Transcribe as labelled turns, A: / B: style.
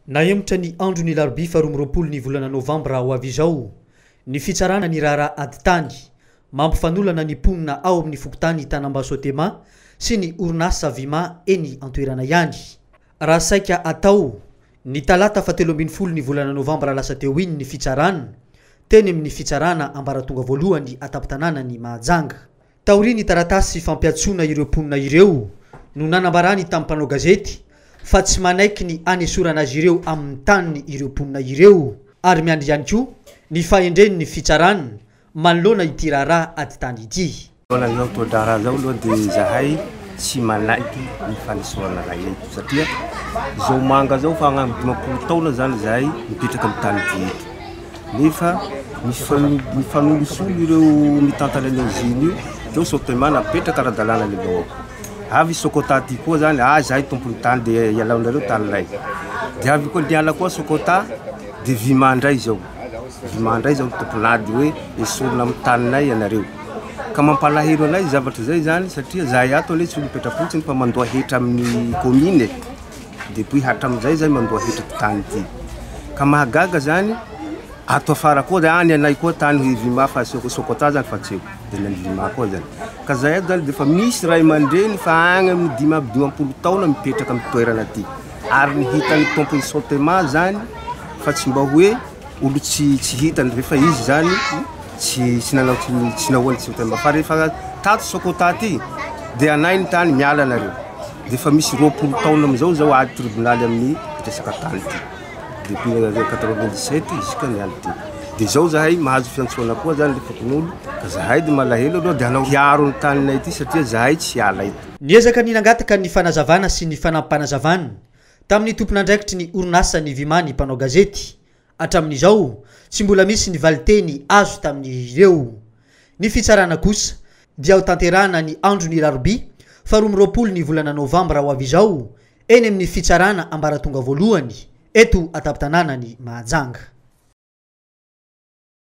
A: Nahemotra ny andro ny larobia faharoa amby roapolo ny volana novambra ho avy izao ny fitsarana ny raharaha ady tany mampifanolana ny mponina ao amin'ny fokotany Tanambasotema sy ny orinasa Vima eny antoerana ihany. Raha saika atao ny talata 17 ny volana novambra lasa teo iny ny fitsarana teny amin'ny fitsarana ambaratonga voalohany ataptanana ny Mahajanga. Taoriny taratasy fampiatsona ireo mponina ireo no nanambarany tamin'ny mpanao gazety fa tsy manaiky ny anesorana azy ireo amin'ny tany ireo mponina ireo ary miandry ihany koa ny fahendreny ny fitsarana manoloana ity raharaha ady tany ity.
B: Wala zao to dara zao lo de zahay tsy manaiky ny fanesorana raha eto satria zao manga zao fa agnaby 20 taona zany zahay mipetraka amin'ny tany ity eto nefa ny fanolosolo ireo mitantana ny ziny io teo Sotema napetraka ara-dalàna leloa avy Sokota ty koa zany zahay tompony tany de ialaonareo tanynay de avy koa liala koa Sokota de Vima ndray zao tomponady hoe esorina amin'ny taninay ianareo ka mampalahelo anay zavatra zay zany satria zahay ato le tsy mipetrapotsiny fa mandoa hetra amin'ny commune depuis hatramizay zay mandoa hetra tany ity ka mahagaga zany ato afara koa zany any anay koa tany hoe Vima fa Sokota zany fa tseo de nany Vima koa zany ka zahay zany de fa misy ray aman-dreny fa agny amin'ny 20 taona mipetraka amin'ny toerana ty ary ny hitany tompony Sotema zany fa tsy mba hoe olo tsy hitany rehefa izy zany tsy nahoany Sotema fa rehefa tato Sokota ty de anay ny tany miala nareo de fa misy 20 taona amizao zao ady tribunaly amin'ny resaka tany ty depuis 97 jusqu'à niany ty de zao zahay mahazo fiantsoana koa zany le fokon'olo ka zahay de malahelo aloha de hanao hiaro ny taninay ty satria zahay tsy ala eto.
A: Niezaka ny nangataka ny fanazavana sy ny fanampanazavana tamin'ny tompon'andraikitry ny orinasa ny Vima ny mpanao gazety hatramin'izao tsy mbola misy ny valiteny azo tamin'ireo. Ny fitsarana kosa dia ho tanterana ny andro ny larobia faharoa amby roapolo ny volana novambra ho avy izao eny amin'ny fitsarana ambaratonga voalohany eto ataptanana ny Mahajanga.